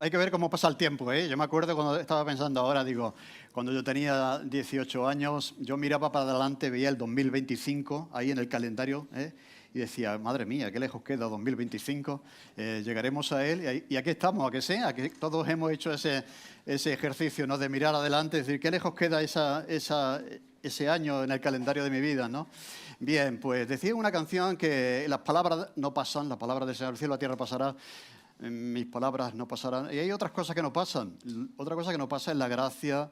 Hay que ver cómo pasa el tiempo, ¿eh? Yo me acuerdo cuando estaba pensando ahora, digo, cuando yo tenía 18 años, yo miraba para adelante, veía el 2025 ahí en el calendario, ¿eh? Y decía, madre mía, qué lejos queda 2025, llegaremos a él y aquí estamos, a que sea, aquí todos hemos hecho ese ejercicio, ¿no? De mirar adelante, decir, qué lejos queda ese año en el calendario de mi vida, ¿no? Bien, pues decía una canción que las palabras no pasan, las palabras del Señor, el cielo, la tierra pasará, mis palabras no pasarán. Y hay otras cosas que no pasan. Otra cosa que no pasa es la gracia,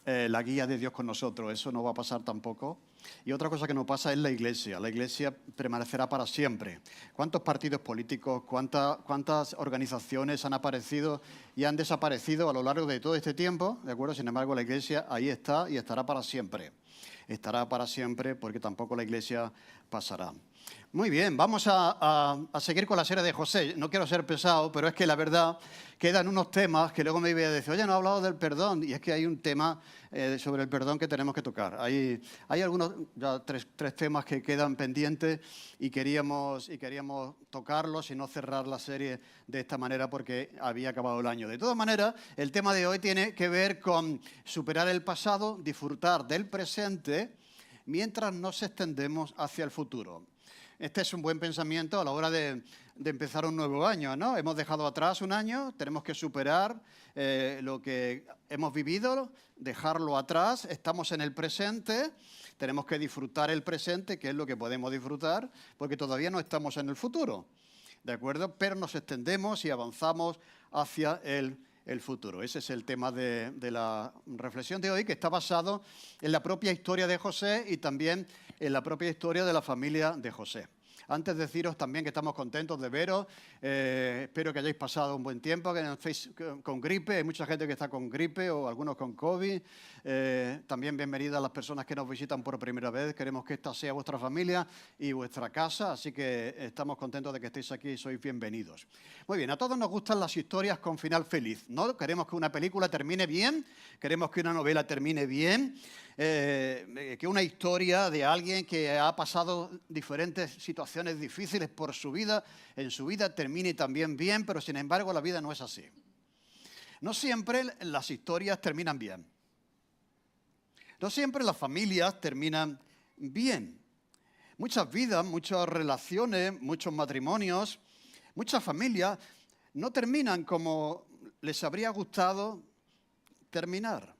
la guía de Dios con nosotros. Eso no va a pasar tampoco. Y otra cosa que no pasa es la Iglesia. La Iglesia permanecerá para siempre. ¿Cuántos partidos políticos, cuántas organizaciones han aparecido y han desaparecido a lo largo de todo este tiempo? ¿De acuerdo? Sin embargo, la Iglesia ahí está y estará para siempre. Estará para siempre porque tampoco la Iglesia pasará. Muy bien, vamos a seguir con la serie de José. No quiero ser pesado, pero es que la verdad quedan unos temas que luego me iba a decir, oye, no he hablado del perdón. Y es que hay un tema sobre el perdón que tenemos que tocar. Hay algunos, ya tres temas que quedan pendientes y queríamos tocarlos y no cerrar la serie de esta manera porque había acabado el año. De todas maneras, el tema de hoy tiene que ver con superar el pasado, disfrutar del presente, mientras nos extendemos hacia el futuro. Este es un buen pensamiento a la hora de empezar un nuevo año, ¿no? Hemos dejado atrás un año, tenemos que superar lo que hemos vivido, dejarlo atrás, estamos en el presente, tenemos que disfrutar el presente, que es lo que podemos disfrutar, porque todavía no estamos en el futuro, ¿de acuerdo? Pero nos extendemos y avanzamos hacia el futuro. Ese es el tema de la reflexión de hoy, que está basado en la propia historia de José y también en la propia historia de la familia de José. Antes de deciros también que estamos contentos de veros, espero que hayáis pasado un buen tiempo, que no estéis con gripe, hay mucha gente que está con gripe o algunos con COVID. También bienvenidas a las personas que nos visitan por primera vez, queremos que esta sea vuestra familia y vuestra casa, así que estamos contentos de que estéis aquí y sois bienvenidos. Muy bien, a todos nos gustan las historias con final feliz, ¿no? Queremos que una película termine bien, queremos que una novela termine bien, que una historia de alguien que ha pasado diferentes situaciones difíciles por su vida, en su vida termine también bien, pero sin embargo la vida no es así. No siempre las historias terminan bien. No siempre las familias terminan bien. Muchas vidas, muchas relaciones, muchos matrimonios, muchas familias no terminan como les habría gustado terminar.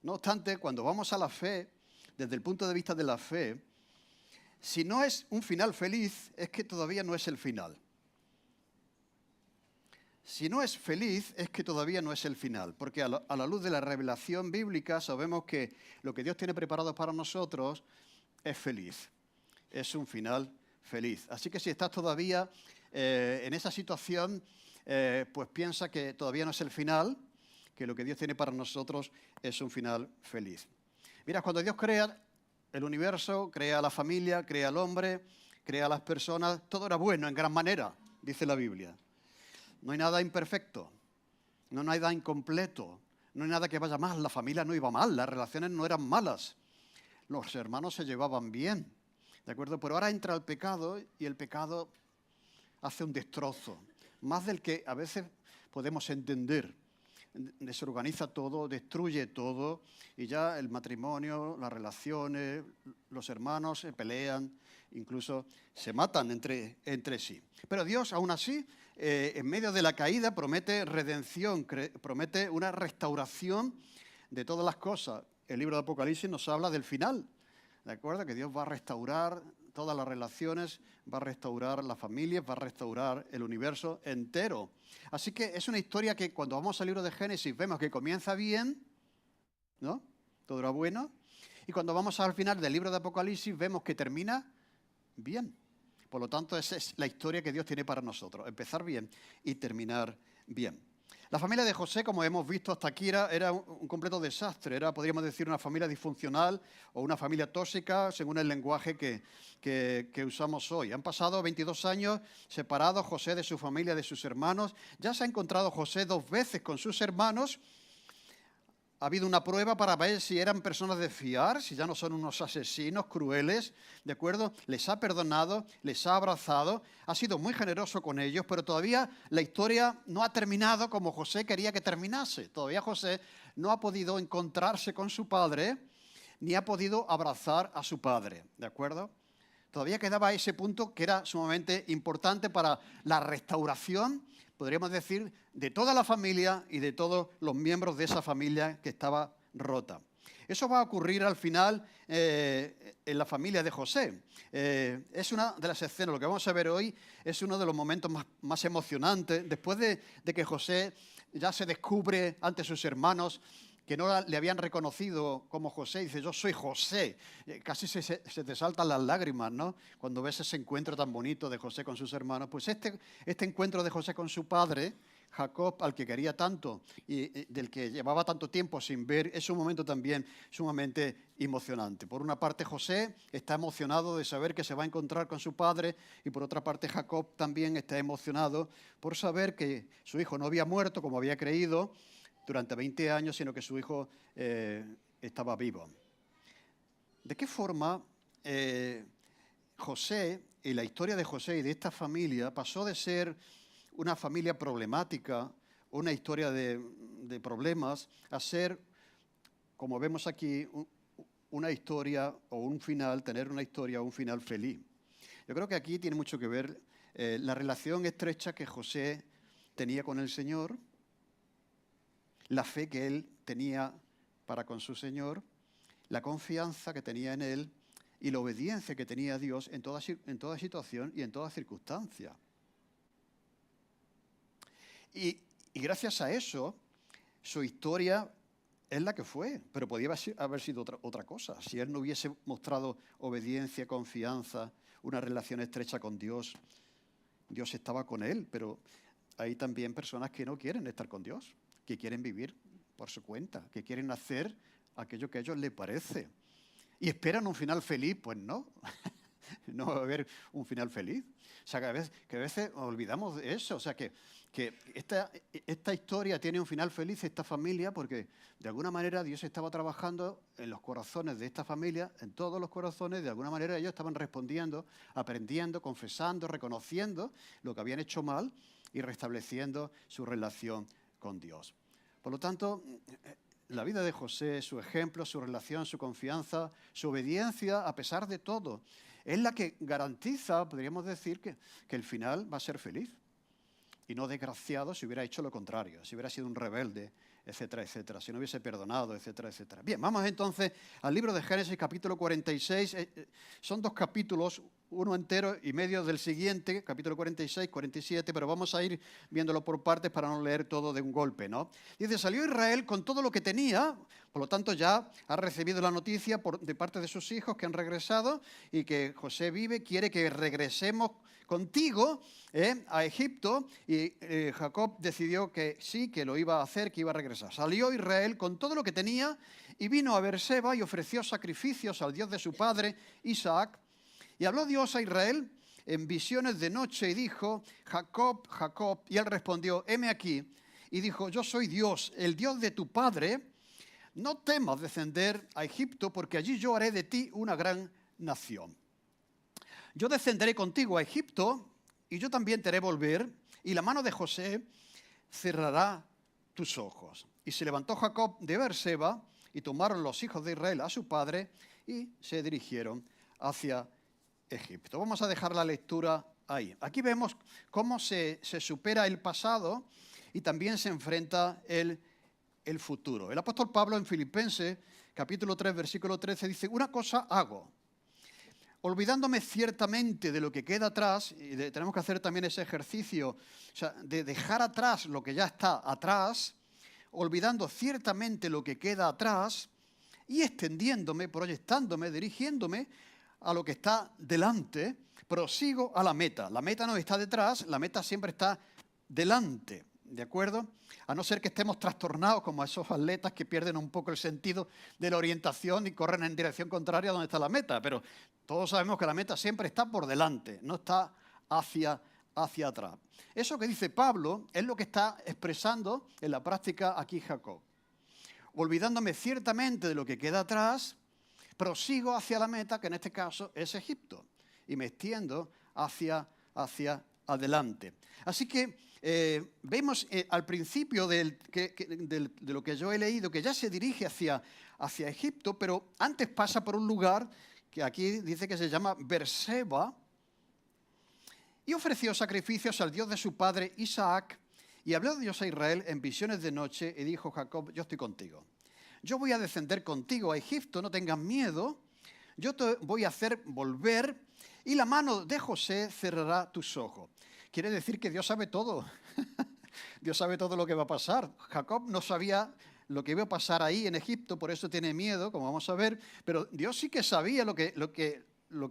No obstante, cuando vamos a la fe, desde el punto de vista de la fe, si no es un final feliz, es que todavía no es el final. Si no es feliz, es que todavía no es el final, porque a la luz de la revelación bíblica sabemos que lo que Dios tiene preparado para nosotros es feliz, es un final feliz. Así que si estás todavía en esa situación, pues piensa que todavía no es el final, que lo que Dios tiene para nosotros es un final feliz. Mira, cuando Dios crea el universo, crea la familia, crea al hombre, crea a las personas, todo era bueno en gran manera, dice la Biblia. No hay nada imperfecto, no hay nada incompleto, no hay nada que vaya mal, la familia no iba mal, las relaciones no eran malas, los hermanos se llevaban bien, ¿de acuerdo? Pero ahora entra el pecado y el pecado hace un destrozo, más del que a veces podemos entender. Desorganiza todo, destruye todo y ya el matrimonio, las relaciones, los hermanos se pelean, incluso se matan entre sí. Pero Dios, aún así, en medio de la caída, promete redención, promete una restauración de todas las cosas. El libro de Apocalipsis nos habla del final, ¿de acuerdo? Que Dios va a restaurar todas las relaciones, va a restaurar las familias, va a restaurar el universo entero. Así que es una historia que cuando vamos al libro de Génesis vemos que comienza bien, ¿no? Todo era bueno. Y cuando vamos al final del libro de Apocalipsis vemos que termina bien. Por lo tanto, esa es la historia que Dios tiene para nosotros, empezar bien y terminar bien. La familia de José, como hemos visto hasta aquí, era un completo desastre. Era, podríamos decir, una familia disfuncional o una familia tóxica, según el lenguaje que usamos hoy. Han pasado 22 años separados José de su familia, de sus hermanos. Ya se ha encontrado José 2 veces con sus hermanos, ha habido una prueba para ver si eran personas de fiar, si ya no son unos asesinos crueles, ¿de acuerdo? Les ha perdonado, les ha abrazado, ha sido muy generoso con ellos, pero todavía la historia no ha terminado como José quería que terminase. Todavía José no ha podido encontrarse con su padre, ni ha podido abrazar a su padre, ¿de acuerdo? Todavía quedaba ese punto que era sumamente importante para la restauración, podríamos decir, de toda la familia y de todos los miembros de esa familia que estaba rota. Eso va a ocurrir al final en la familia de José. Es una de las escenas, lo que vamos a ver hoy es uno de los momentos más emocionantes. Después de que José ya se descubre ante sus hermanos que no le habían reconocido como José, dice, yo soy José. Casi se te saltan las lágrimas, ¿no? Cuando ves ese encuentro tan bonito de José con sus hermanos. Pues este encuentro de José con su padre, Jacob, al que quería tanto y del que llevaba tanto tiempo sin ver, es un momento también sumamente emocionante. Por una parte, José está emocionado de saber que se va a encontrar con su padre, y por otra parte, Jacob también está emocionado por saber que su hijo no había muerto como había creído durante 20 años, sino que su hijo estaba vivo. ¿De qué forma José y la historia de José y de esta familia pasó de ser una familia problemática, una historia de problemas, a ser, como vemos aquí, una historia o un final, tener una historia o un final feliz? Yo creo que aquí tiene mucho que ver la relación estrecha que José tenía con el Señor, la fe que él tenía para con su Señor, la confianza que tenía en él y la obediencia que tenía a Dios en toda situación y en toda circunstancia. Y gracias a eso, su historia es la que fue, pero podía haber sido otra cosa. Si él no hubiese mostrado obediencia, confianza, una relación estrecha con Dios, Dios estaba con él, pero hay también personas que no quieren estar con Dios, que quieren vivir por su cuenta, que quieren hacer aquello que a ellos les parece. ¿Y esperan un final feliz? Pues no, no va a haber un final feliz. O sea, que a veces olvidamos de eso. O sea, que esta historia tiene un final feliz, esta familia, porque de alguna manera Dios estaba trabajando en los corazones de esta familia, en todos los corazones. De alguna manera ellos estaban respondiendo, aprendiendo, confesando, reconociendo lo que habían hecho mal y restableciendo su relación con Dios. Por lo tanto, la vida de José, su ejemplo, su relación, su confianza, su obediencia, a pesar de todo, es la que garantiza, podríamos decir, que el final va a ser feliz y no desgraciado si hubiera hecho lo contrario, si hubiera sido un rebelde, etcétera, etcétera, si no hubiese perdonado, etcétera, etcétera. Bien, vamos entonces al libro de Génesis, capítulo 46. Son 2 capítulos, uno entero y medio del siguiente, capítulo 46, 47, pero vamos a ir viéndolo por partes para no leer todo de un golpe, ¿no? Dice, salió Israel con todo lo que tenía, por lo tanto ya ha recibido la noticia de parte de sus hijos que han regresado y que José vive, quiere que regresemos contigo a Egipto, y Jacob decidió que sí, que lo iba a hacer, que iba a regresar. Salió Israel con todo lo que tenía y vino a Beerseba y ofreció sacrificios al Dios de su padre, Isaac. Y habló Dios a Israel en visiones de noche y dijo, Jacob, Jacob. Y él respondió, heme aquí. Y dijo, yo soy Dios, el Dios de tu padre. No temas descender a Egipto, porque allí yo haré de ti una gran nación. Yo descenderé contigo a Egipto y yo también te haré volver, y la mano de José cerrará tus ojos. Y se levantó Jacob de Beerseba y tomaron los hijos de Israel a su padre y se dirigieron hacia Egipto. Vamos a dejar la lectura ahí. Aquí vemos cómo se supera el pasado y también se enfrenta el futuro. El apóstol Pablo en Filipenses, capítulo 3, versículo 13, dice, una cosa hago, olvidándome ciertamente de lo que queda atrás, y tenemos que hacer también ese ejercicio, o sea, de dejar atrás lo que ya está atrás, olvidando ciertamente lo que queda atrás y extendiéndome, proyectándome, dirigiéndome a lo que está delante, prosigo a la meta. La meta no está detrás, la meta siempre está delante, ¿de acuerdo? A no ser que estemos trastornados como esos atletas que pierden un poco el sentido de la orientación y corren en dirección contraria a donde está la meta, pero todos sabemos que la meta siempre está por delante, no está hacia atrás. Eso que dice Pablo es lo que está expresando en la práctica aquí Jacob. olvidándome ciertamente de lo que queda atrás, prosigo hacia la meta, que en este caso es Egipto, y me extiendo hacia adelante. Así que vemos al principio de lo que yo he leído, que ya se dirige hacia Egipto, pero antes pasa por un lugar que aquí dice que se llama Beerseba, y ofreció sacrificios al Dios de su padre Isaac, y habló Dios a Israel en visiones de noche, y dijo Jacob, yo estoy contigo. Yo voy a descender contigo a Egipto, no tengas miedo, yo te voy a hacer volver, y la mano de José cerrará tus ojos. Quiere decir que Dios sabe todo. Dios sabe todo lo que va a pasar. Jacob no sabía lo que iba a pasar ahí en Egipto, por eso tiene miedo, como vamos a ver, pero Dios sí que sabía lo que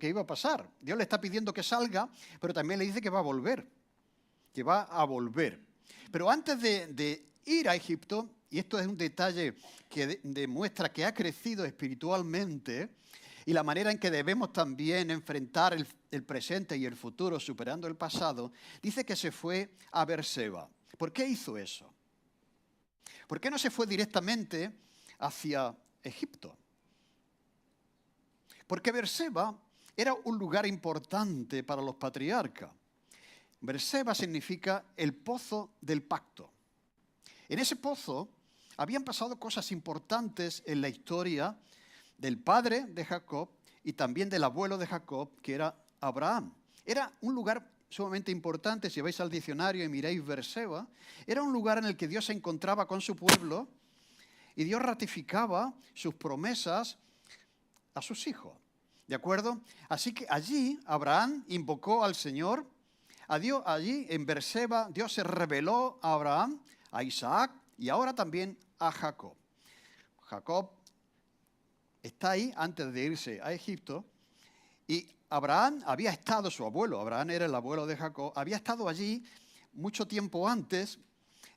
iba a pasar. Dios le está pidiendo que salga, pero también le dice que va a volver, que va a volver. Pero antes de ir a Egipto, y esto es un detalle que demuestra que ha crecido espiritualmente, y la manera en que debemos también enfrentar el presente y el futuro superando el pasado, dice que se fue a Beerseba. ¿Por qué hizo eso? ¿Por qué no se fue directamente hacia Egipto? Porque Beerseba era un lugar importante para los patriarcas. Beerseba significa el pozo del pacto. En ese pozo habían pasado cosas importantes en la historia del padre de Jacob y también del abuelo de Jacob, que era Abraham. Era un lugar sumamente importante. Si vais al diccionario y miráis Beerseba, era un lugar en el que Dios se encontraba con su pueblo y Dios ratificaba sus promesas a sus hijos. ¿De acuerdo? Así que allí Abraham invocó al Señor. Allí en Beerseba Dios se reveló a Abraham, a Isaac y ahora también a Jacob. Jacob está ahí antes de irse a Egipto y Abraham había estado, su abuelo, Abraham era el abuelo de Jacob, había estado allí mucho tiempo antes.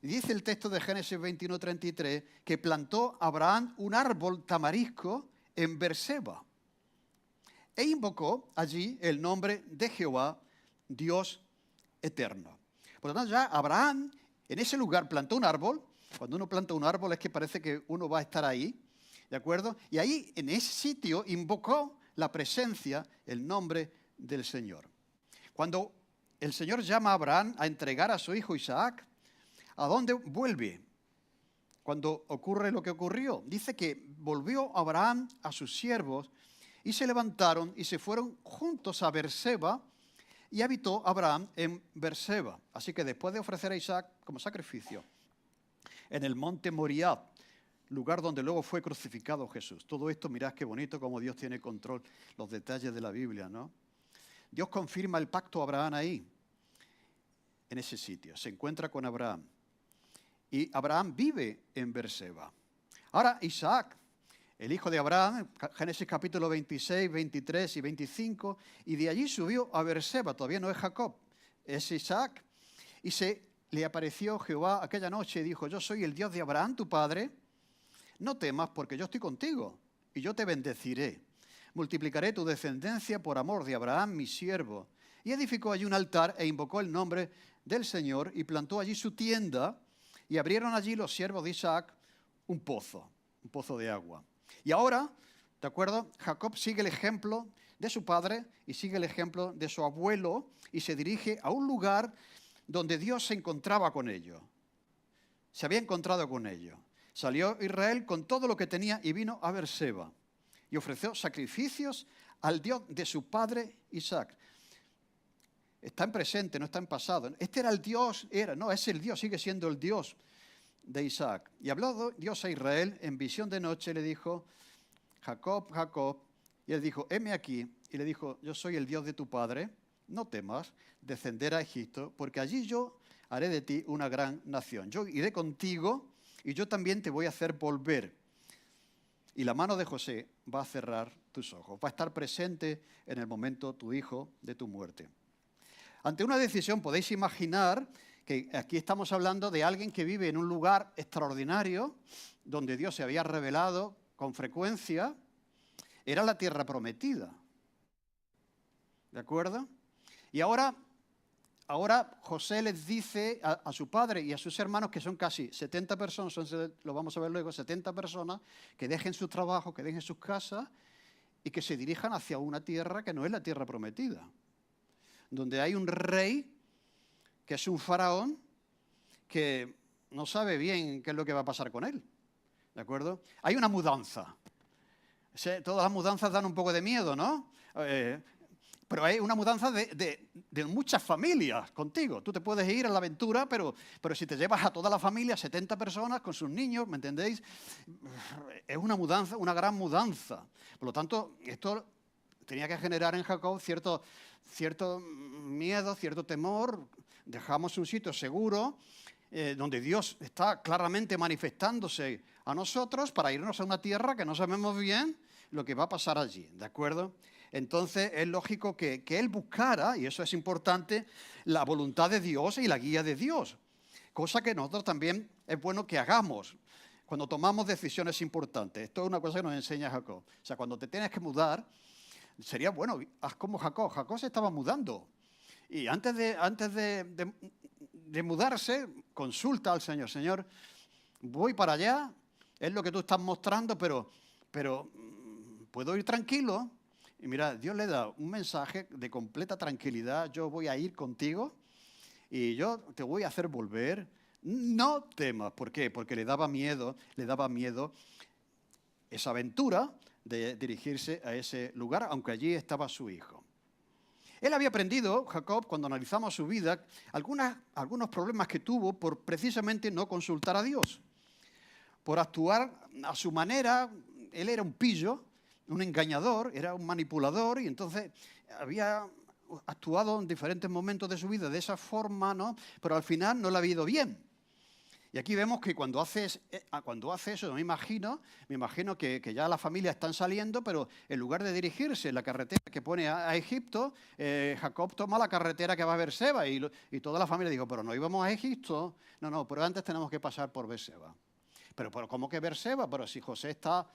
Y dice el texto de Génesis 21:33 que plantó Abraham un árbol tamarisco en Beerseba e invocó allí el nombre de Jehová, Dios eterno. Por lo tanto, ya Abraham en ese lugar plantó un árbol. Cuando uno planta un árbol es que parece que uno va a estar ahí, ¿de acuerdo? Y ahí, en ese sitio, invocó la presencia, el nombre del Señor. Cuando el Señor llama a Abraham a entregar a su hijo Isaac, ¿a dónde vuelve? Cuando ocurre lo que ocurrió. Dice que volvió Abraham a sus siervos y se levantaron y se fueron juntos a Beerseba y habitó Abraham en Beerseba. Así que después de ofrecer a Isaac como sacrificio en el monte Moriah, lugar donde luego fue crucificado Jesús. Todo esto, mirad qué bonito cómo Dios tiene control, los detalles de la Biblia, ¿no? Dios confirma el pacto a Abraham ahí, en ese sitio. Se encuentra con Abraham. Y Abraham vive en Beerseba. Ahora Isaac, el hijo de Abraham, Génesis capítulo 26, 23 y 25, y de allí subió a Beerseba, todavía no es Jacob, es Isaac, y le apareció Jehová aquella noche y dijo, yo soy el Dios de Abraham, tu padre, no temas porque yo estoy contigo y yo te bendeciré. Multiplicaré tu descendencia por amor de Abraham, mi siervo. Y edificó allí un altar e invocó el nombre del Señor y plantó allí su tienda y abrieron allí los siervos de Isaac un pozo de agua. Y ahora, ¿de acuerdo? Jacob sigue el ejemplo de su padre y sigue el ejemplo de su abuelo y se dirige a un lugar donde Dios se encontraba con ellos. Se había encontrado con ellos. Salió Israel con todo lo que tenía y vino a Beerseba y ofreció sacrificios al Dios de su padre Isaac. Está en presente, no está en pasado. Este era el Dios, es el Dios, sigue siendo el Dios de Isaac. Y habló Dios a Israel en visión de noche, le dijo, Jacob, Jacob, y él dijo, heme aquí. Y le dijo, yo soy el Dios de tu padre, no temas descender a Egipto, porque allí yo haré de ti una gran nación. Yo iré contigo y yo también te voy a hacer volver. Y la mano de José va a cerrar tus ojos, va a estar presente en el momento tu hijo de tu muerte. Ante una decisión podéis imaginar que aquí estamos hablando de alguien que vive en un lugar extraordinario, donde Dios se había revelado con frecuencia, era la tierra prometida. ¿De acuerdo? Y ahora ahora José les dice a su padre y a sus hermanos, que son casi 70 personas, lo vamos a ver luego, 70 personas, que dejen su trabajo, que dejen sus casas y que se dirijan hacia una tierra que no es la tierra prometida, donde hay un rey que es un faraón que no sabe bien qué es lo que va a pasar con él, ¿de acuerdo? Hay una mudanza. Todas las mudanzas dan un poco de miedo, ¿no? Pero hay una mudanza de muchas familias contigo. Tú te puedes ir a la aventura, pero si te llevas a toda la familia, 70 personas con sus niños, ¿me entendéis? Es una mudanza, una gran mudanza. Por lo tanto, esto tenía que generar en Jacob cierto miedo, cierto temor. Dejamos un sitio seguro donde Dios está claramente manifestándose a nosotros para irnos a una tierra que no sabemos bien lo que va a pasar allí, ¿de acuerdo? Entonces es lógico que él buscara, y eso es importante, la voluntad de Dios y la guía de Dios, cosa que nosotros también es bueno que hagamos cuando tomamos decisiones importantes. Esto es una cosa que nos enseña Jacob. O sea, cuando te tienes que mudar, sería bueno, haz como Jacob. Jacob se estaba mudando y antes de mudarse, consulta al Señor. Señor, voy para allá, es lo que tú estás mostrando, pero ¿puedo ir tranquilo? Y mira, Dios le da un mensaje de completa tranquilidad. Yo voy a ir contigo y yo te voy a hacer volver. No temas. ¿Por qué? Porque le daba miedo esa aventura de dirigirse a ese lugar, aunque allí estaba su hijo. Él había aprendido, Jacob, cuando analizamos su vida, algunos problemas que tuvo por precisamente no consultar a Dios. Por actuar a su manera. Él era un pillo, un engañador, era un manipulador, y entonces había actuado en diferentes momentos de su vida de esa forma, ¿no? Pero al final no le había ido bien. Y aquí vemos que cuando hace eso, me imagino que ya las familias están saliendo, pero en lugar de dirigirse en la carretera que pone a Egipto, Jacob toma la carretera que va a Beerseba, y toda la familia dijo, pero no íbamos a Egipto. No, pero antes tenemos que pasar por Beerseba. Pero ¿cómo que Beerseba? Pero si José está...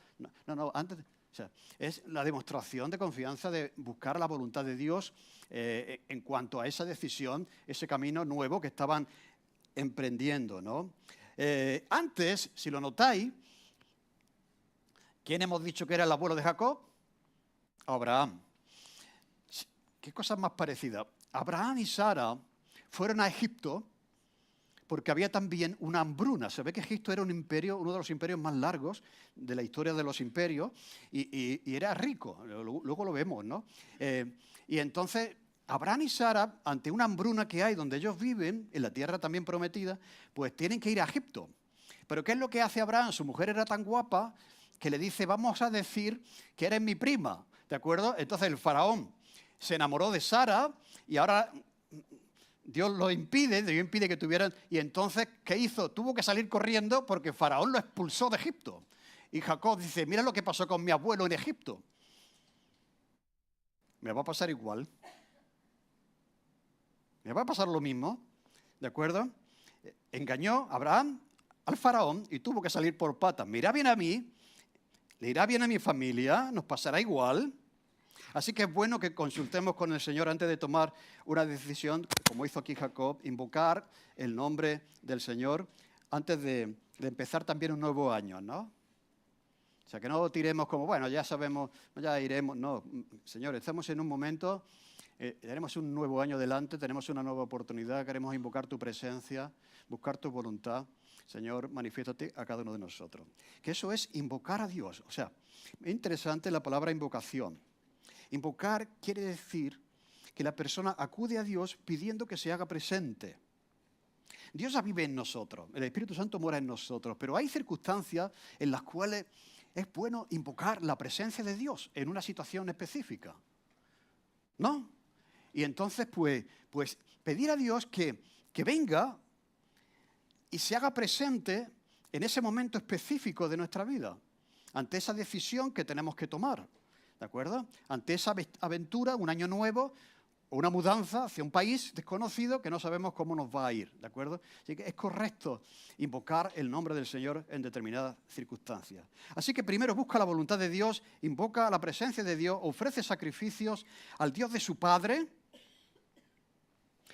No, antes... O sea, es la demostración de confianza de buscar la voluntad de Dios en cuanto a esa decisión, ese camino nuevo que estaban emprendiendo, ¿no? Antes, si lo notáis, ¿quién hemos dicho que era el abuelo de Jacob? Abraham. ¿Qué cosa más parecida? Abraham y Sara fueron a Egipto porque había también una hambruna. Se ve que Egipto era un imperio, uno de los imperios más largos de la historia de los imperios, y era rico, luego lo vemos, ¿no? Y entonces Abraham y Sara, ante una hambruna que hay donde ellos viven, en la tierra también prometida, pues tienen que ir a Egipto. Pero ¿qué es lo que hace Abraham? Su mujer era tan guapa que le dice, vamos a decir que eres mi prima, ¿de acuerdo? Entonces el faraón se enamoró de Sara y ahora... Dios lo impide, que tuvieran... Y entonces, ¿qué hizo? Tuvo que salir corriendo porque Faraón lo expulsó de Egipto. Y Jacob dice, mira lo que pasó con mi abuelo en Egipto. Me va a pasar igual. Me va a pasar lo mismo, ¿de acuerdo? Engañó a Abraham al Faraón y tuvo que salir por patas. Me irá bien a mí, le irá bien a mi familia, nos pasará igual. Así que es bueno que consultemos con el Señor antes de tomar una decisión, como hizo aquí Jacob, invocar el nombre del Señor antes de empezar también un nuevo año, ¿no? O sea, que no tiremos como, bueno, ya sabemos, ya iremos. No, Señor, estamos en un momento, tenemos un nuevo año delante, tenemos una nueva oportunidad, queremos invocar tu presencia, buscar tu voluntad. Señor, manifiéstate a cada uno de nosotros. Que eso es invocar a Dios. O sea, es interesante la palabra invocación. Invocar quiere decir que la persona acude a Dios pidiendo que se haga presente. Dios ya vive en nosotros, el Espíritu Santo mora en nosotros, pero hay circunstancias en las cuales es bueno invocar la presencia de Dios en una situación específica, ¿no? Y entonces, pues pedir a Dios que venga y se haga presente en ese momento específico de nuestra vida, ante esa decisión que tenemos que tomar. ¿De acuerdo? Ante esa aventura, un año nuevo, o una mudanza hacia un país desconocido que no sabemos cómo nos va a ir. ¿De acuerdo? Así que es correcto invocar el nombre del Señor en determinadas circunstancias. Así que primero busca la voluntad de Dios, invoca la presencia de Dios, ofrece sacrificios al Dios de su Padre,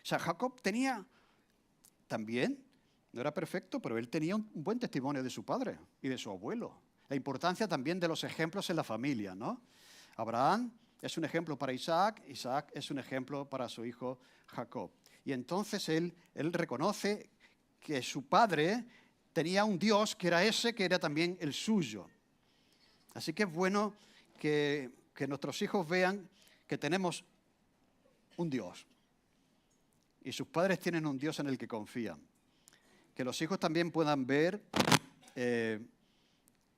O sea, Jacob tenía también, no era perfecto, pero él tenía un buen testimonio de su padre y de su abuelo. La importancia también de los ejemplos en la familia, ¿no? Abraham es un ejemplo para Isaac, Isaac es un ejemplo para su hijo Jacob. Y entonces él reconoce que su padre tenía un Dios que era ese, que era también el suyo. Así que es bueno que nuestros hijos vean que tenemos un Dios. Y sus padres tienen un Dios en el que confían. Que los hijos también puedan ver,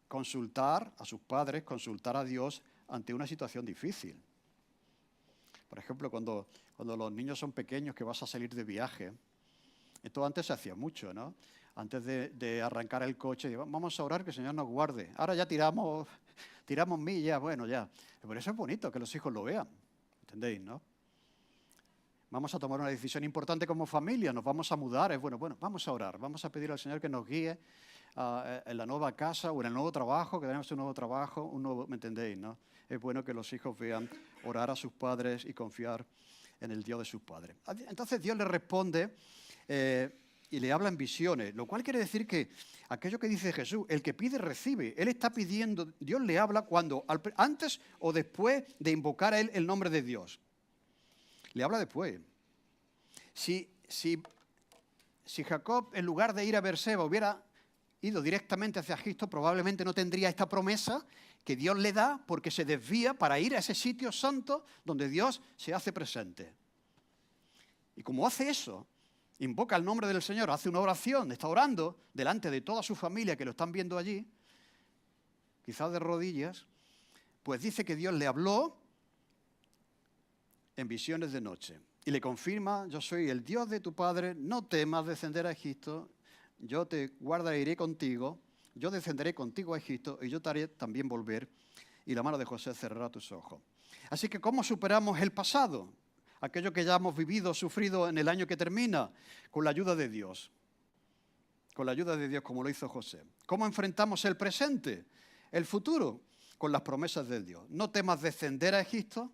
consultar a sus padres, consultar a Dios ante una situación difícil. Por ejemplo, cuando los niños son pequeños, que vas a salir de viaje. Esto antes se hacía mucho, ¿no? Antes de arrancar el coche, vamos a orar que el Señor nos guarde. Ahora ya tiramos millas, bueno, ya. Pero eso es bonito, que los hijos lo vean. ¿Entendéis, no? Vamos a tomar una decisión importante como familia, nos vamos a mudar. Es bueno, vamos a orar, vamos a pedir al Señor que nos guíe en la nueva casa o en el nuevo trabajo, que tenemos un nuevo trabajo, ¿me entendéis, no? Es bueno que los hijos vean orar a sus padres y confiar en el Dios de sus padres. Entonces Dios le responde y le habla en visiones, lo cual quiere decir que aquello que dice Jesús, el que pide recibe. Él está pidiendo, Dios le habla cuando, antes o después de invocar a él el nombre de Dios. Le habla después. Si Jacob, en lugar de ir a Beerseba, hubiera ido directamente hacia Egipto, probablemente no tendría esta promesa que Dios le da porque se desvía para ir a ese sitio santo donde Dios se hace presente. Y como hace eso, invoca el nombre del Señor, hace una oración, está orando delante de toda su familia que lo están viendo allí, quizás de rodillas, pues dice que Dios le habló en visiones de noche y le confirma: yo soy el Dios de tu padre, no temas descender a Egipto, yo te guardaré, iré contigo, yo descenderé contigo a Egipto y yo te haré también volver y la mano de José cerrará tus ojos. Así que ¿cómo superamos el pasado? Aquello que ya hemos vivido, sufrido en el año que termina, con la ayuda de Dios. Con la ayuda de Dios, como lo hizo José. ¿Cómo enfrentamos el presente? El futuro, con las promesas de Dios. No temas descender a Egipto.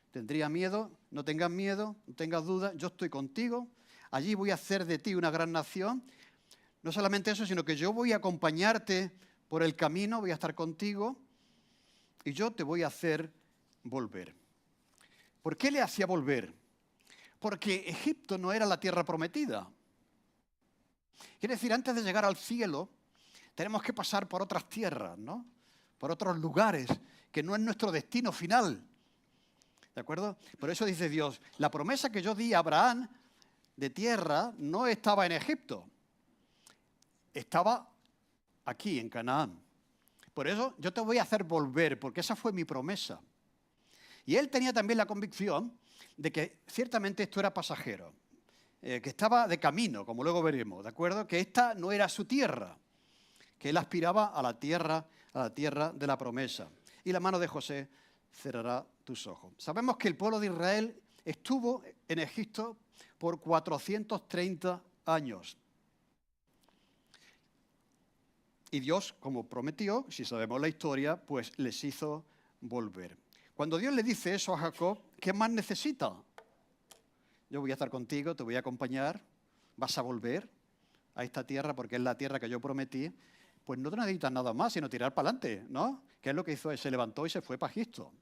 Tendría miedo, no tengas miedo, no tengas dudas, yo estoy contigo. Allí voy a hacer de ti una gran nación. No solamente eso, sino que yo voy a acompañarte por el camino, voy a estar contigo y yo te voy a hacer volver. ¿Por qué le hacía volver? Porque Egipto no era la tierra prometida. Quiere decir, antes de llegar al cielo, tenemos que pasar por otras tierras, ¿no? Por otros lugares, que no es nuestro destino final. ¿De acuerdo? Por eso dice Dios, la promesa que yo di a Abraham de tierra no estaba en Egipto. Estaba aquí, en Canaán. Por eso yo te voy a hacer volver, porque esa fue mi promesa. Y él tenía también la convicción de que ciertamente esto era pasajero, que estaba de camino, como luego veremos, ¿de acuerdo? Que esta no era su tierra, que él aspiraba a la tierra de la promesa. Y la mano de José cerrará tus ojos. Sabemos que el pueblo de Israel estuvo en Egipto por 430 años. Y Dios, como prometió, si sabemos la historia, pues les hizo volver. Cuando Dios le dice eso a Jacob, ¿qué más necesita? Yo voy a estar contigo, te voy a acompañar, vas a volver a esta tierra porque es la tierra que yo prometí. Pues no te necesitas nada más, sino tirar para adelante, ¿no? ¿Qué es lo que hizo? Se levantó y se fue para Egipto.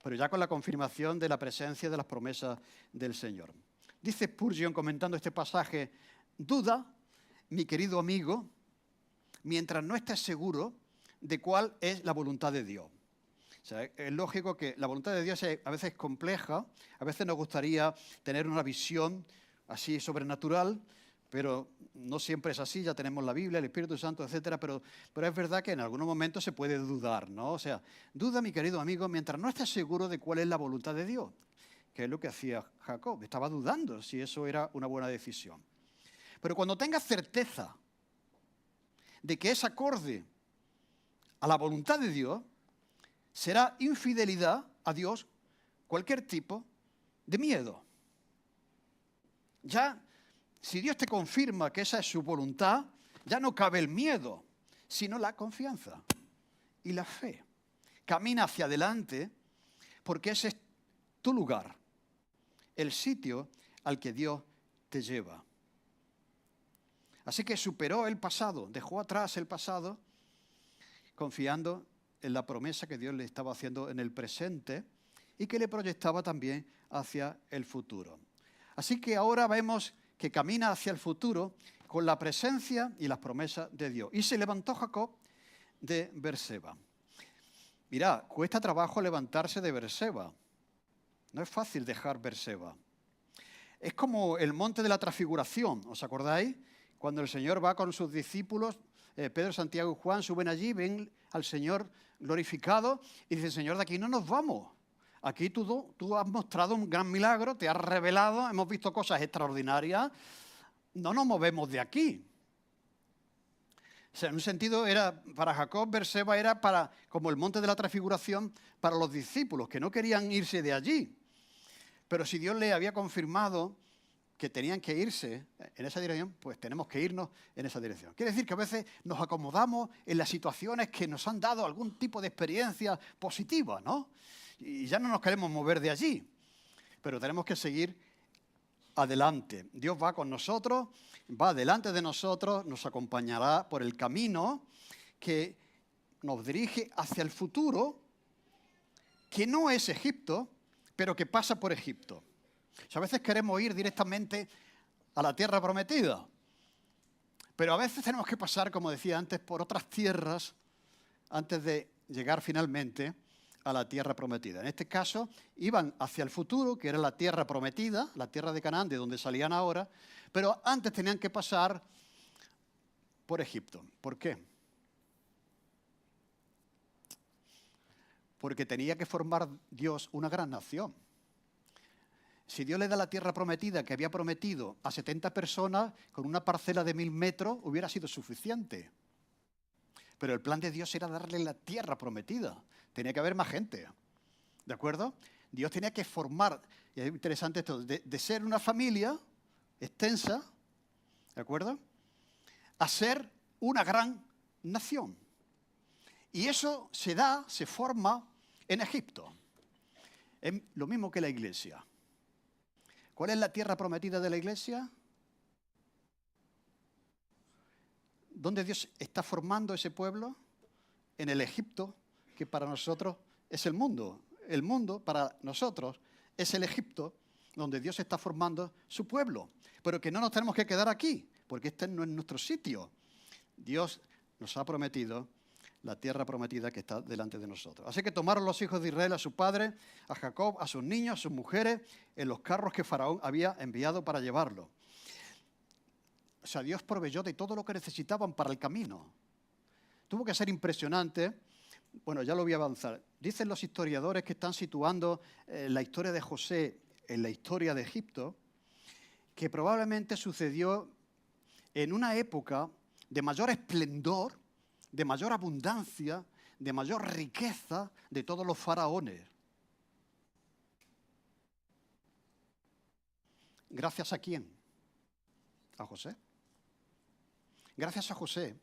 Pero ya con la confirmación de la presencia de las promesas del Señor. Dice Spurgeon, comentando este pasaje, duda, mi querido amigo, mientras no estés seguro de cuál es la voluntad de Dios. O sea, es lógico que la voluntad de Dios a veces es compleja, a veces nos gustaría tener una visión así sobrenatural, pero no siempre es así, ya tenemos la Biblia, el Espíritu Santo, etcétera, pero es verdad que en algunos momentos se puede dudar, ¿no? O sea, duda, mi querido amigo, mientras no estés seguro de cuál es la voluntad de Dios, que es lo que hacía Jacob, estaba dudando si eso era una buena decisión. Pero cuando tengas certeza de que es acorde a la voluntad de Dios, será infidelidad a Dios cualquier tipo de miedo. Ya, si Dios te confirma que esa es su voluntad, ya no cabe el miedo, sino la confianza y la fe. Camina hacia adelante porque ese es tu lugar, el sitio al que Dios te lleva. Así que superó el pasado, dejó atrás el pasado, confiando en la promesa que Dios le estaba haciendo en el presente y que le proyectaba también hacia el futuro. Así que ahora vemos que camina hacia el futuro con la presencia y las promesas de Dios. Y se levantó Jacob de Beerseba. Mirá, cuesta trabajo levantarse de Beerseba. No es fácil dejar Beerseba. Es como el monte de la transfiguración, ¿os acordáis? Cuando el Señor va con sus discípulos, Pedro, Santiago y Juan suben allí, ven al Señor glorificado y dicen, Señor, de aquí no nos vamos. Aquí tú has mostrado un gran milagro, te has revelado, hemos visto cosas extraordinarias, no nos movemos de aquí. O sea, en un sentido, para Jacob, Beerseba era como el monte de la transfiguración para los discípulos, que no querían irse de allí. Pero si Dios le había confirmado que tenían que irse en esa dirección, pues tenemos que irnos en esa dirección. Quiere decir que a veces nos acomodamos en las situaciones que nos han dado algún tipo de experiencia positiva, ¿no? Y ya no nos queremos mover de allí, pero tenemos que seguir adelante. Dios va con nosotros, va delante de nosotros, nos acompañará por el camino que nos dirige hacia el futuro, que no es Egipto, pero que pasa por Egipto. O sea, a veces queremos ir directamente a la tierra prometida, pero a veces tenemos que pasar, como decía antes, por otras tierras antes de llegar finalmente a la tierra prometida. En este caso, iban hacia el futuro, que era la tierra prometida, la tierra de Canaán, de donde salían ahora, pero antes tenían que pasar por Egipto. ¿Por qué? Porque tenía que formar Dios una gran nación. Si Dios le da la tierra prometida que había prometido a 70 personas, con una parcela de 1000 metros hubiera sido suficiente. Pero el plan de Dios era darle la tierra prometida. Tenía que haber más gente. ¿De acuerdo? Dios tenía que formar, y es interesante esto, de ser una familia extensa, ¿de acuerdo?, a ser una gran nación. Y eso se forma en Egipto. Es lo mismo que la iglesia. ¿Cuál es la tierra prometida de la iglesia? ¿Dónde Dios está formando ese pueblo? En el Egipto, que para nosotros es el mundo. El mundo para nosotros es el Egipto, donde Dios está formando su pueblo. Pero que no nos tenemos que quedar aquí, porque este no es nuestro sitio. Dios nos ha prometido la tierra prometida que está delante de nosotros. Así que tomaron los hijos de Israel a su padre, a Jacob, a sus niños, a sus mujeres, en los carros que Faraón había enviado para llevarlo. O sea, Dios proveyó de todo lo que necesitaban para el camino. Tuvo que ser impresionante. Bueno, ya lo voy a avanzar. Dicen los historiadores que están situando la historia de José en la historia de Egipto, que probablemente sucedió en una época de mayor esplendor, de mayor abundancia, de mayor riqueza de todos los faraones. ¿Gracias a quién? A José. Gracias a José,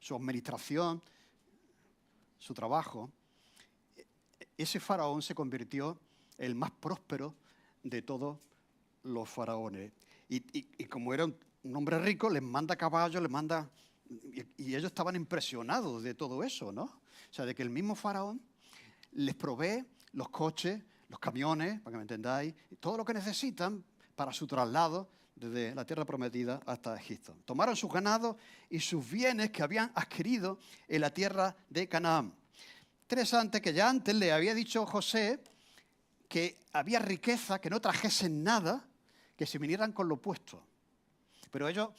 su administración, su trabajo, ese faraón se convirtió en el más próspero de todos los faraones. Y como era un hombre rico, les manda caballos, les manda... Y ellos estaban impresionados de todo eso, ¿no? O sea, de que el mismo faraón les provee los coches, los camiones, para que me entendáis, todo lo que necesitan para su traslado desde la tierra prometida hasta Egipto. Tomaron sus ganados y sus bienes que habían adquirido en la tierra de Canaán. Interesante que ya antes le había dicho José que había riqueza, que no trajesen nada, que se vinieran con lo opuesto. Pero ellos...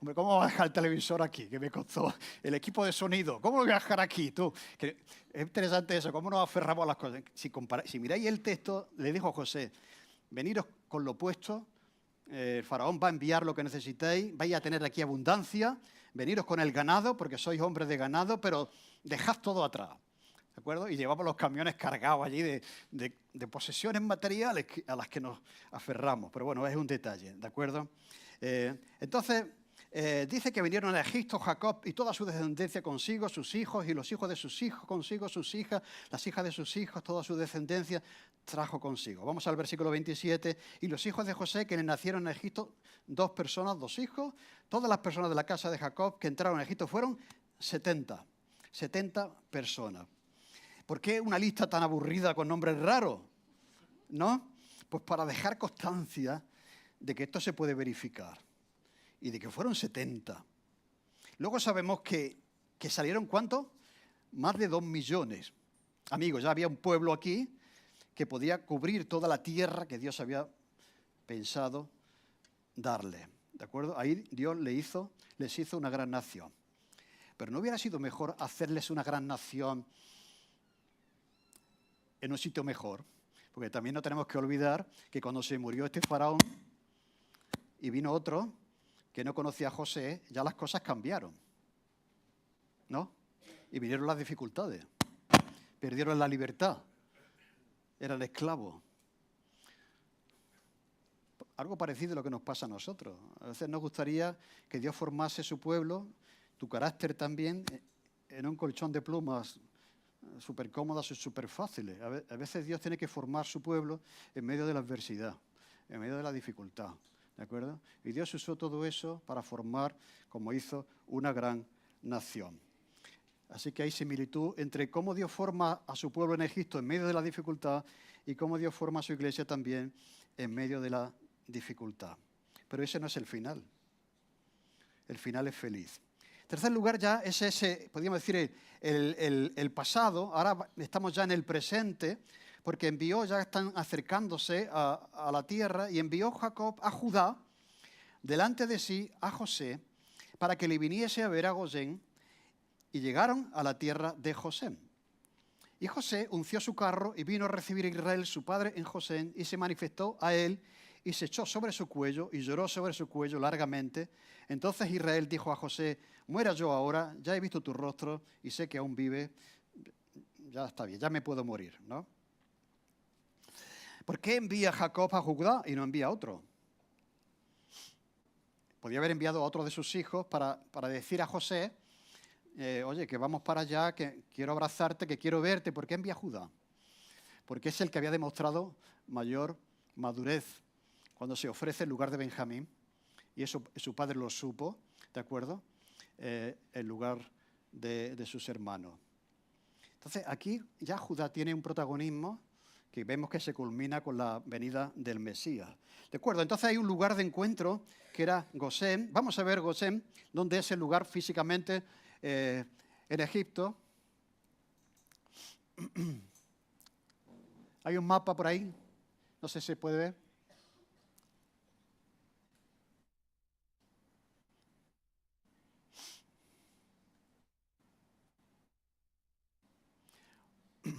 Hombre, ¿cómo voy a dejar el televisor aquí? Que me costó el equipo de sonido. ¿Cómo lo voy a dejar aquí? Tú? Que es interesante eso, cómo nos aferramos a las cosas. Si miráis el texto, le dijo a José, veniros con lo opuesto, el faraón va a enviar lo que necesitéis, vais a tener aquí abundancia, veniros con el ganado, porque sois hombres de ganado, pero dejad todo atrás. ¿De acuerdo? Y llevamos los camiones cargados allí de posesiones materiales a las que nos aferramos. Pero bueno, es un detalle, ¿de acuerdo? Entonces, Dice que vinieron a Egipto Jacob y toda su descendencia consigo, sus hijos y los hijos de sus hijos consigo, sus hijas, las hijas de sus hijos, toda su descendencia trajo consigo. Vamos al versículo 27. Y los hijos de José que le nacieron en Egipto, 2 personas, 2 hijos. Todas las personas de la casa de Jacob que entraron en Egipto fueron 70 personas. ¿Por qué una lista tan aburrida con nombres raros? ¿No? Pues para dejar constancia de que esto se puede verificar. Y de que fueron 70. Luego sabemos que salieron, ¿cuánto? Más de 2 millones. Amigos, ya había un pueblo aquí que podía cubrir toda la tierra que Dios había pensado darle. ¿De acuerdo? Ahí Dios les hizo una gran nación. Pero ¿no hubiera sido mejor hacerles una gran nación en un sitio mejor? Porque también no tenemos que olvidar que cuando se murió este faraón y vino otro que no conocía a José, ya las cosas cambiaron, ¿no? Y vinieron las dificultades, perdieron la libertad, eran esclavos. Algo parecido a lo que nos pasa a nosotros. A veces nos gustaría que Dios formase su pueblo, tu carácter también, en un colchón de plumas súper cómodas y súper fáciles. A veces Dios tiene que formar su pueblo en medio de la adversidad, en medio de la dificultad. ¿De acuerdo? Y Dios usó todo eso para formar, como hizo, una gran nación. Así que hay similitud entre cómo Dios forma a su pueblo en Egipto en medio de la dificultad y cómo Dios forma a su iglesia también en medio de la dificultad. Pero ese no es el final. El final es feliz. En tercer lugar ya es ese, podríamos decir, el pasado. Ahora estamos ya en el presente, porque envió, ya están acercándose a la tierra, y envió Jacob a Judá delante de sí a José para que le viniese a ver a Gosén, y llegaron a la tierra de José. Y José unció su carro y vino a recibir a Israel, su padre, en Gosén, y se manifestó a él y se echó sobre su cuello y lloró sobre su cuello largamente. Entonces Israel dijo a José: muera yo ahora, ya he visto tu rostro y sé que aún vive, ya está bien, ya me puedo morir, ¿no? ¿Por qué envía Jacob a Judá y no envía a otro? Podía haber enviado a otro de sus hijos para decir a José: oye, que vamos para allá, que quiero abrazarte, que quiero verte. ¿Por qué envía a Judá? Porque es el que había demostrado mayor madurez cuando se ofrece en lugar de Benjamín, y eso su padre lo supo, ¿de acuerdo? En lugar de sus hermanos. Entonces, aquí ya Judá tiene un protagonismo que vemos que se culmina con la venida del Mesías. ¿De acuerdo? Entonces hay un lugar de encuentro que era Gosén. Vamos a ver Gosén, donde es el lugar físicamente en Egipto. Hay un mapa por ahí, no sé si se puede ver.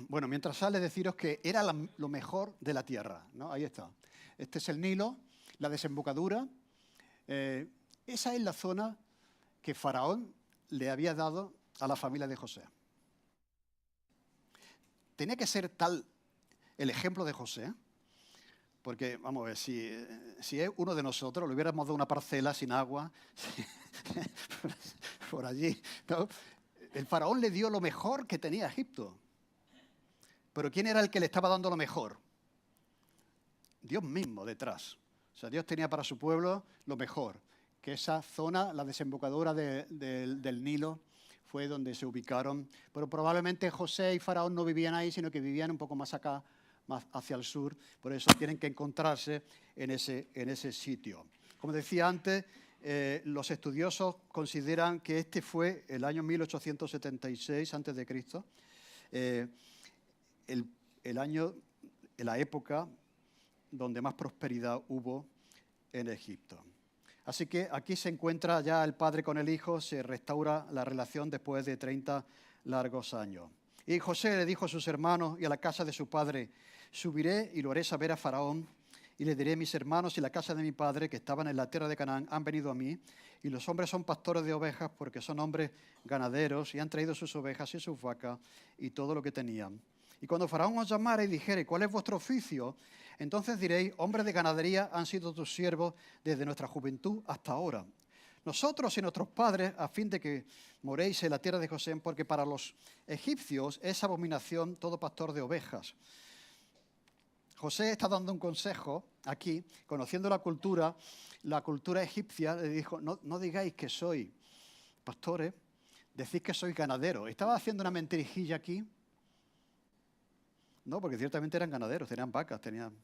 Bueno, mientras sale, deciros que era lo mejor de la tierra, ¿no? Ahí está. Este es el Nilo, la desembocadura. Esa es la zona que Faraón le había dado a la familia de José. Tenía que ser tal el ejemplo de José, porque, vamos a ver, si es uno de nosotros, le hubiéramos dado una parcela sin agua, por allí, ¿no? El faraón le dio lo mejor que tenía Egipto. Pero ¿quién era el que le estaba dando lo mejor? Dios mismo detrás. O sea, Dios tenía para su pueblo lo mejor. Que esa zona, la desembocadura del Nilo, fue donde se ubicaron. Pero probablemente José y Faraón no vivían ahí, sino que vivían un poco más acá, más hacia el sur. Por eso tienen que encontrarse en ese sitio. Como decía antes, los estudiosos consideran que este fue el año 1876 a.C., el año, la época donde más prosperidad hubo en Egipto. Así que aquí se encuentra ya el padre con el hijo, se restaura la relación después de 30 largos años. Y José le dijo a sus hermanos y a la casa de su padre: subiré y lo haré saber a Faraón, y le diré: mis hermanos y la casa de mi padre, que estaban en la tierra de Canaán, han venido a mí, y los hombres son pastores de ovejas, porque son hombres ganaderos, y han traído sus ovejas y sus vacas y todo lo que tenían. Y cuando Faraón os llamare y dijere: ¿cuál es vuestro oficio? Entonces diréis: hombres de ganadería han sido tus siervos desde nuestra juventud hasta ahora. nosotros y nuestros padres, a fin de que moréis en la tierra de Gosén, porque para los egipcios es abominación todo pastor de ovejas. José está dando un consejo aquí, conociendo la cultura egipcia, le dijo, no digáis que soy pastores, decís que soy ganadero. ¿Estaba haciendo una mentirijilla aquí? No, porque ciertamente eran ganaderos, tenían vacas, tenían...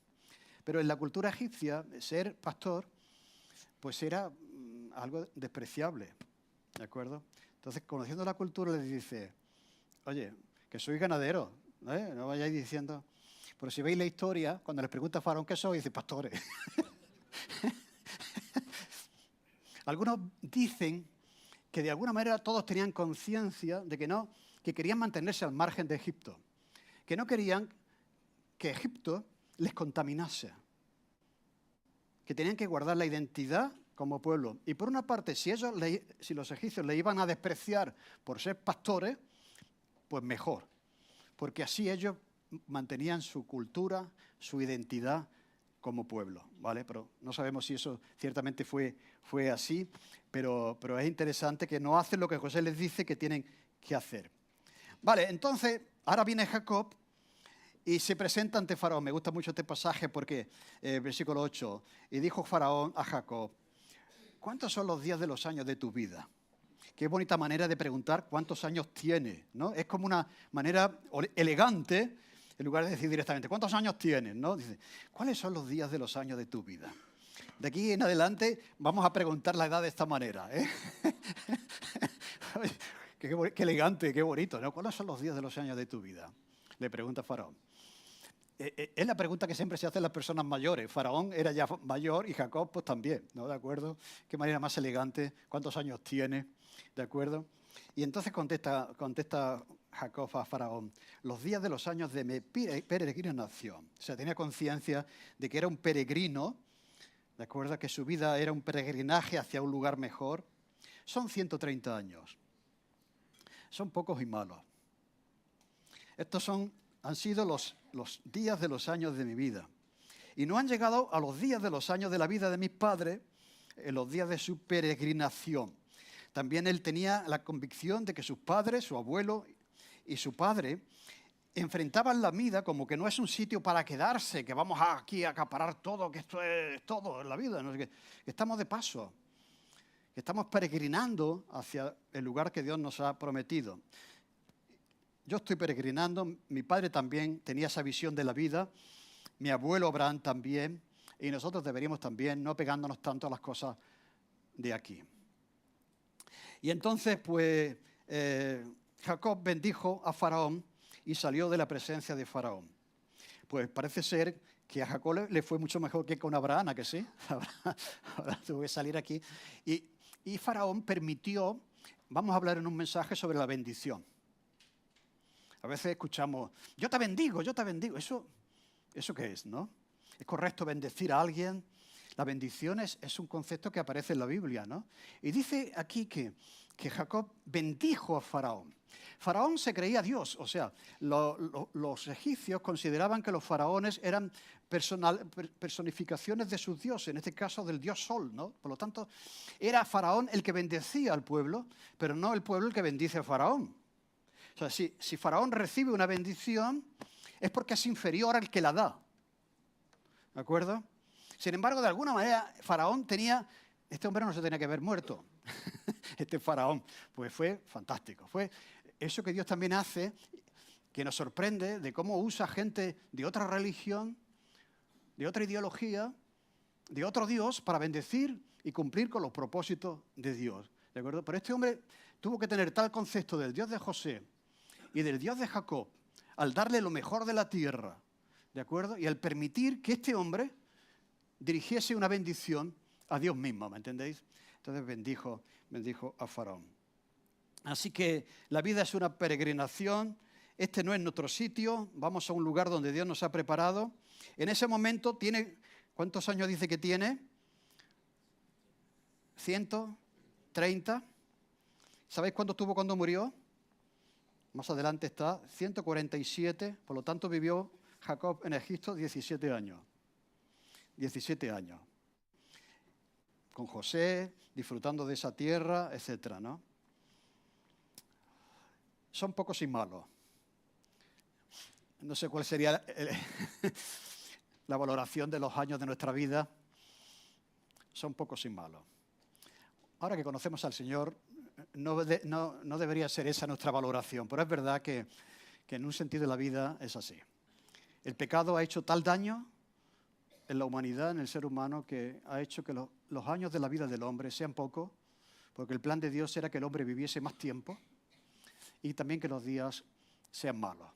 Pero en la cultura egipcia, ser pastor, pues era algo despreciable, ¿de acuerdo? Entonces, conociendo la cultura, les dice, oye, que soy ganadero, ¿eh? No vayáis diciendo... Pero si veis la historia, cuando les pregunta a Faraón qué soy, dice, pastores. Algunos dicen que de alguna manera todos tenían conciencia de que querían mantenerse al margen de Egipto, que no querían que Egipto les contaminase, que tenían que guardar la identidad como pueblo. Y por una parte, si los egipcios le iban a despreciar por ser pastores, pues mejor, porque así ellos mantenían su cultura, su identidad como pueblo, ¿vale? Pero no sabemos si eso ciertamente fue así, pero es interesante que no hacen lo que José les dice que tienen que hacer. Vale, entonces, ahora viene Jacob y se presenta ante Faraón. Me gusta mucho este pasaje porque, versículo 8, y dijo Faraón a Jacob, ¿cuántos son los días de los años de tu vida? Qué bonita manera de preguntar cuántos años tiene, ¿no? Es como una manera elegante, en lugar de decir directamente, ¿cuántos años tienes? ¿No? Dice, ¿cuáles son los días de los años de tu vida? De aquí en adelante vamos a preguntar la edad de esta manera, ¿eh? Qué elegante, qué bonito, ¿no? ¿Cuáles son los días de los años de tu vida? Le pregunta Faraón. Es la pregunta que siempre se hacen las personas mayores. Faraón era ya mayor y Jacob pues también, ¿no? ¿De acuerdo? Qué manera más elegante, ¿cuántos años tiene? ¿De acuerdo? Y entonces contesta Jacob a Faraón, los días de los años de mi peregrinación. O sea, tenía conciencia de que era un peregrino, ¿de acuerdo? Que su vida era un peregrinaje hacia un lugar mejor. Son 130 años. Son pocos y malos. Estos han sido los días de los años de mi vida. Y no han llegado a los días de los años de la vida de mis padres, en los días de su peregrinación. También él tenía la convicción de que sus padres, su abuelo y su padre, enfrentaban la vida como que no es un sitio para quedarse, que vamos aquí a acaparar todo, que esto es todo en la vida, ¿no? Que estamos de paso, que estamos peregrinando hacia el lugar que Dios nos ha prometido. Yo estoy peregrinando, mi padre también tenía esa visión de la vida, mi abuelo Abraham también, y nosotros deberíamos también no pegándonos tanto a las cosas de aquí. Y entonces, pues, Jacob bendijo a Faraón y salió de la presencia de Faraón. Pues parece ser que a Jacob le fue mucho mejor que con Abraham, ¿a que sí? Abraham tuvo que salir aquí. Y Faraón permitió, vamos a hablar en un mensaje sobre la bendición. A veces escuchamos, yo te bendigo, yo te bendigo. ¿Eso qué es, no? ¿Es correcto bendecir a alguien? La bendición es un concepto que aparece en la Biblia, ¿no? Y dice aquí que Jacob bendijo a Faraón. Faraón se creía Dios, o sea, los egipcios consideraban que los faraones eran personificaciones de sus dioses, en este caso del dios Sol, ¿no? Por lo tanto, era Faraón el que bendecía al pueblo, pero no el pueblo el que bendice a Faraón. O sea, si Faraón recibe una bendición, es porque es inferior al que la da. ¿De acuerdo? Sin embargo, de alguna manera, Faraón este hombre no se tenía que haber muerto. Este Faraón, pues fue fantástico. Fue eso que Dios también hace, que nos sorprende de cómo usa gente de otra religión, de otra ideología, de otro Dios para bendecir y cumplir con los propósitos de Dios. ¿De acuerdo? Pero este hombre tuvo que tener tal concepto del Dios de José y del Dios de Jacob, al darle lo mejor de la tierra, ¿de acuerdo? Y al permitir que este hombre dirigiese una bendición a Dios mismo, ¿me entendéis? Entonces bendijo a Faraón. Así que la vida es una peregrinación, este no es nuestro sitio, vamos a un lugar donde Dios nos ha preparado. En ese momento ¿cuántos años dice que tiene? 130. ¿Sabéis cuánto tuvo cuando murió? Más adelante está, 147, por lo tanto vivió Jacob en Egipto 17 años. 17 años. con José, disfrutando de esa tierra, etcétera, ¿no? Son pocos y malos. No sé cuál sería la valoración de los años de nuestra vida. Son pocos y malos. Ahora que conocemos al Señor, no debería ser esa nuestra valoración, pero es verdad que en un sentido de la vida es así. El pecado ha hecho tal daño en la humanidad, en el ser humano, que ha hecho que los años de la vida del hombre sean pocos, porque el plan de Dios era que el hombre viviese más tiempo y también que los días sean malos.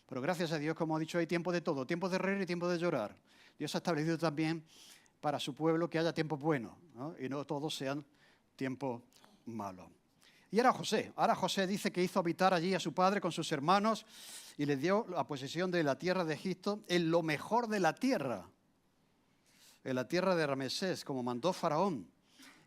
Pero gracias a Dios, como he dicho, hay tiempo de todo, tiempo de reír y tiempo de llorar. Dios ha establecido también para su pueblo que haya tiempos buenos, ¿no? Y no todos sean tiempos malos. Y ahora José dice que hizo habitar allí a su padre con sus hermanos y les dio la posesión de la tierra de Egipto en lo mejor de la tierra, en la tierra de Ramsés, como mandó Faraón.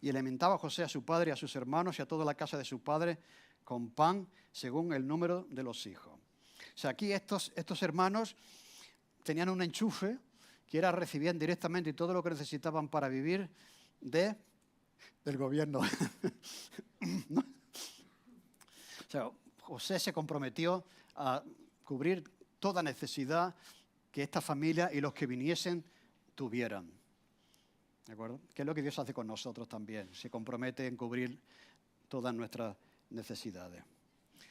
Y alimentaba José a su padre, a sus hermanos y a toda la casa de su padre con pan según el número de los hijos. O sea, aquí estos hermanos tenían un enchufe que recibían directamente todo lo que necesitaban para vivir del gobierno. ¿No? O sea, José se comprometió a cubrir toda necesidad que esta familia y los que viniesen tuvieran. ¿De acuerdo? Que es lo que Dios hace con nosotros también. Se compromete en cubrir todas nuestras necesidades.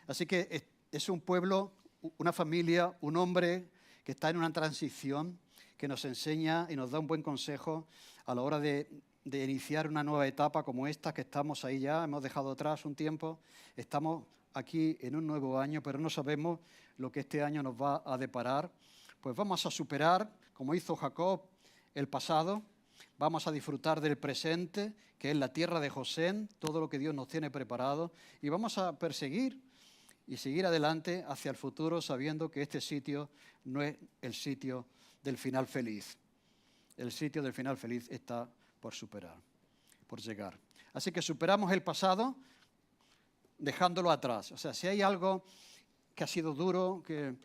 Así que es un pueblo, una familia, un hombre que está en una transición, que nos enseña y nos da un buen consejo a la hora de iniciar una nueva etapa como esta, que estamos ahí ya, hemos dejado atrás un tiempo, estamos aquí en un nuevo año, pero no sabemos lo que este año nos va a deparar. Pues vamos a superar, como hizo Jacob, el pasado, vamos a disfrutar del presente, que es la tierra de Gosén, todo lo que Dios nos tiene preparado, y vamos a perseguir y seguir adelante hacia el futuro sabiendo que este sitio no es el sitio del final feliz. El sitio del final feliz está por superar, por llegar. Así que superamos el pasado dejándolo atrás. O sea, si hay algo que ha sido duro, que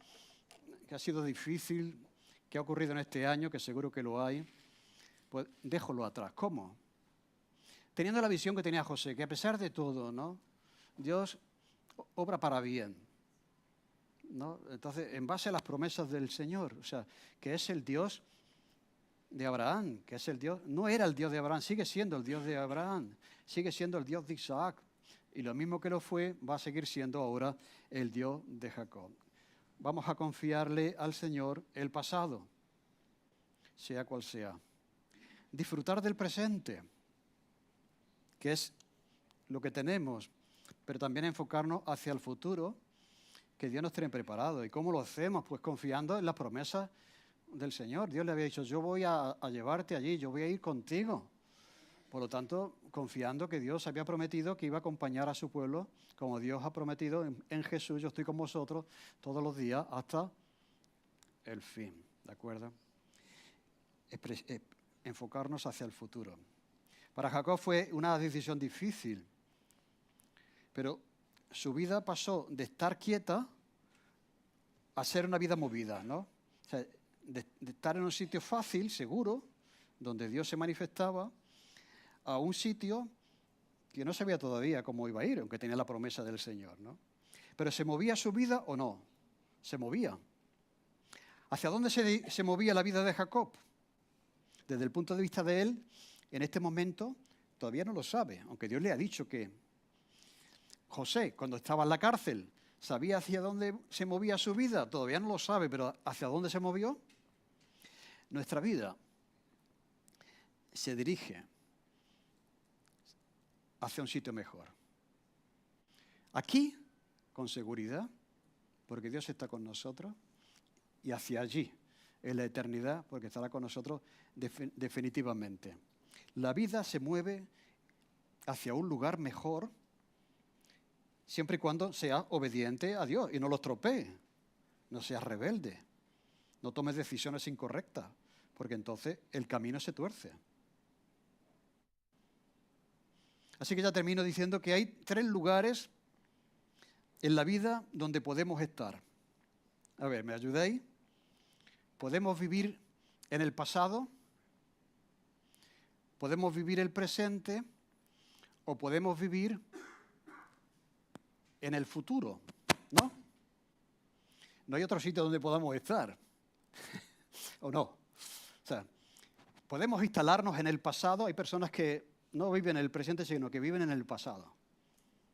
ha sido difícil, que ha ocurrido en este año, que seguro que lo hay, pues déjalo atrás. ¿Cómo? Teniendo la visión que tenía José, que a pesar de todo, ¿no? Dios obra para bien, ¿no? Entonces, en base a las promesas del Señor, o sea, que es el Dios de Abraham, que es el Dios, no era el Dios de Abraham, sigue siendo el Dios de Abraham, sigue siendo el Dios de Isaac, y lo mismo que lo fue, va a seguir siendo ahora el Dios de Jacob. Vamos a confiarle al Señor el pasado, sea cual sea. Disfrutar del presente, que es lo que tenemos, pero también enfocarnos hacia el futuro que Dios nos tiene preparado. ¿Y cómo lo hacemos? Pues confiando en las promesas del Señor. Dios le había dicho, yo voy a llevarte allí, yo voy a ir contigo. Por lo tanto, confiando que Dios había prometido que iba a acompañar a su pueblo, como Dios ha prometido en Jesús, yo estoy con vosotros todos los días hasta el fin. ¿De acuerdo? Enfocarnos hacia el futuro. Para Jacob fue una decisión difícil, pero su vida pasó de estar quieta a ser una vida movida, ¿no? O sea, de estar en un sitio fácil, seguro, donde Dios se manifestaba, a un sitio que no sabía todavía cómo iba a ir, aunque tenía la promesa del Señor, ¿no? Pero ¿se movía su vida o no? Se movía. ¿Hacia dónde se movía la vida de Jacob? Desde el punto de vista de él, en este momento, todavía no lo sabe, aunque Dios le ha dicho que José, cuando estaba en la cárcel, ¿sabía hacia dónde se movía su vida? Todavía no lo sabe, pero ¿hacia dónde se movió? Nuestra vida se dirige hacia un sitio mejor. Aquí, con seguridad, porque Dios está con nosotros, y hacia allí, en la eternidad, porque estará con nosotros definitivamente. La vida se mueve hacia un lugar mejor, siempre y cuando sea obediente a Dios y no lo estropee, no seas rebelde, no tomes decisiones incorrectas, porque entonces el camino se tuerce. Así que ya termino diciendo que hay 3 lugares en la vida donde podemos estar. A ver, ¿me ayudáis? Podemos vivir en el pasado, podemos vivir el presente o podemos vivir en el futuro, ¿no? No hay otro sitio donde podamos estar, ¿o no? O sea, podemos instalarnos en el pasado. Hay personas que no viven en el presente, sino que viven en el pasado.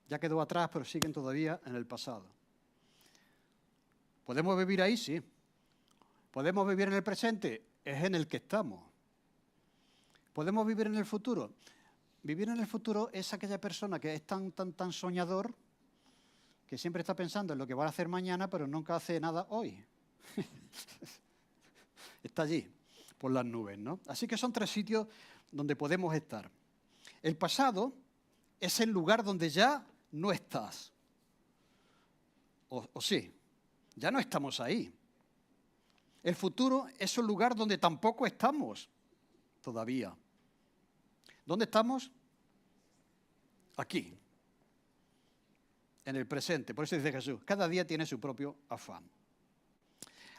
Ya quedó atrás, pero siguen todavía en el pasado. ¿Podemos vivir ahí? Sí. ¿Podemos vivir en el presente? Es en el que estamos. ¿Podemos vivir en el futuro? Vivir en el futuro es aquella persona que es tan soñador que siempre está pensando en lo que va a hacer mañana, pero nunca hace nada hoy. Está allí, por las nubes, ¿no? Así que son 3 sitios donde podemos estar. El pasado es el lugar donde ya no estás. O sí, ya no estamos ahí. El futuro es un lugar donde tampoco estamos todavía. ¿Dónde estamos? Aquí, en el presente. Por eso dice Jesús, cada día tiene su propio afán.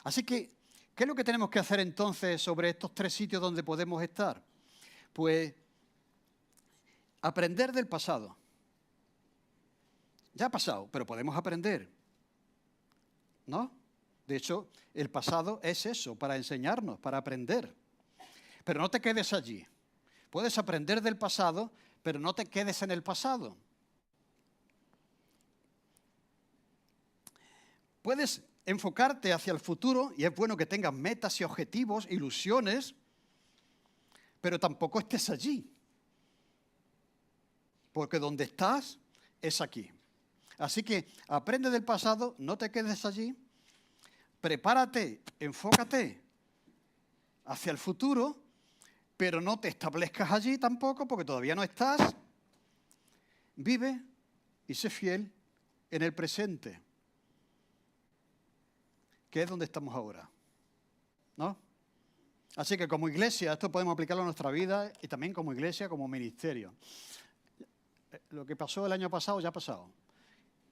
Así que, ¿qué es lo que tenemos que hacer entonces sobre estos 3 sitios donde podemos estar? Pues aprender del pasado. Ya ha pasado, pero podemos aprender, ¿no? De hecho, el pasado es eso, para enseñarnos, para aprender. Pero no te quedes allí. Puedes aprender del pasado, pero no te quedes en el pasado. Puedes enfocarte hacia el futuro, y es bueno que tengas metas y objetivos, ilusiones, pero tampoco estés allí. Porque donde estás es aquí. Así que aprende del pasado, no te quedes allí, prepárate, enfócate hacia el futuro, pero no te establezcas allí tampoco porque todavía no estás. Vive y sé fiel en el presente, que es donde estamos ahora, ¿no? Así que como iglesia, esto podemos aplicarlo a nuestra vida y también como iglesia, como ministerio. Lo que pasó el año pasado ya ha pasado.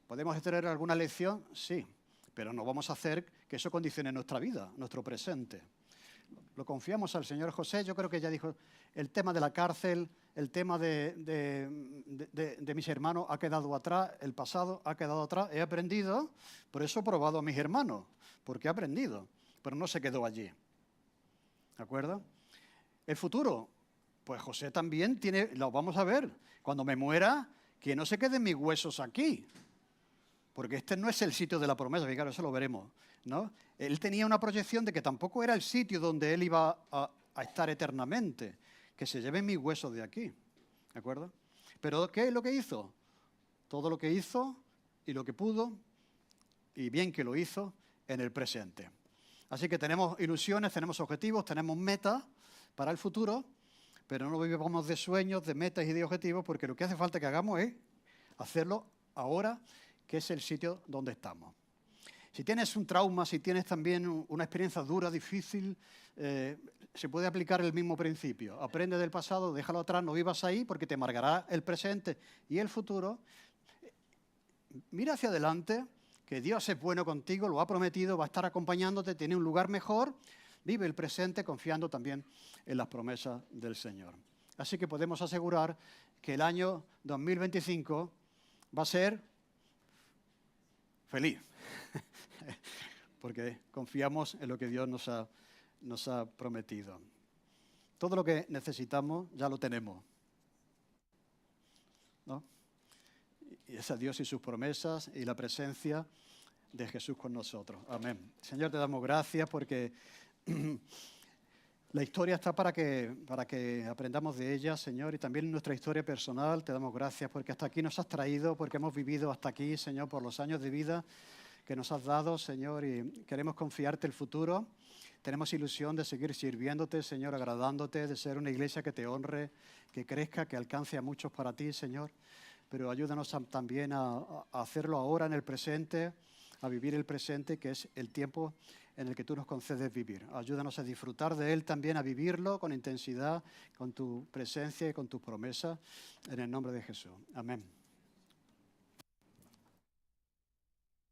¿Podemos extraer alguna lección? Sí, pero no vamos a hacer que eso condicione nuestra vida, nuestro presente. Lo confiamos al señor José. Yo creo que ya dijo, el tema de la cárcel, el tema de mis hermanos ha quedado atrás, el pasado ha quedado atrás. He aprendido, por eso he probado a mis hermanos, porque he aprendido, pero no se quedó allí. ¿De acuerdo? El futuro, pues José también tiene, lo vamos a ver, cuando me muera, que no se queden mis huesos aquí. Porque este no es el sitio de la promesa, claro, eso lo veremos, ¿no? Él tenía una proyección de que tampoco era el sitio donde él iba a estar eternamente, que se lleven mis huesos de aquí, ¿de acuerdo? Pero ¿qué es lo que hizo? Todo lo que hizo y lo que pudo, y bien que lo hizo en el presente. Así que tenemos ilusiones, tenemos objetivos, tenemos metas para el futuro, pero no vivamos de sueños, de metas y de objetivos, porque lo que hace falta que hagamos es hacerlo ahora, que es el sitio donde estamos. Si tienes un trauma, si tienes también una experiencia dura, difícil, se puede aplicar el mismo principio. Aprende del pasado, déjalo atrás, no vivas ahí porque te amargará el presente y el futuro. Mira hacia adelante, que Dios es bueno contigo, lo ha prometido, va a estar acompañándote, tiene un lugar mejor. Vive el presente confiando también en las promesas del Señor. Así que podemos asegurar que el año 2025 va a ser feliz, porque confiamos en lo que Dios nos ha prometido. Todo lo que necesitamos ya lo tenemos, ¿no? Y es a Dios y sus promesas y la presencia de Jesús con nosotros. Amén. Señor, te damos gracias porque la historia está para que aprendamos de ella, Señor, y también nuestra historia personal. Te damos gracias porque hasta aquí nos has traído, porque hemos vivido hasta aquí, Señor, por los años de vida que nos has dado, Señor, y queremos confiarte el futuro. Tenemos ilusión de seguir sirviéndote, Señor, agradándote, de ser una iglesia que te honre, que crezca, que alcance a muchos para ti, Señor. Pero ayúdanos también a hacerlo ahora en el presente, a vivir el presente, que es el tiempo en el que tú nos concedes vivir. Ayúdanos a disfrutar de él también, a vivirlo con intensidad, con tu presencia y con tus promesas, en el nombre de Jesús. Amén.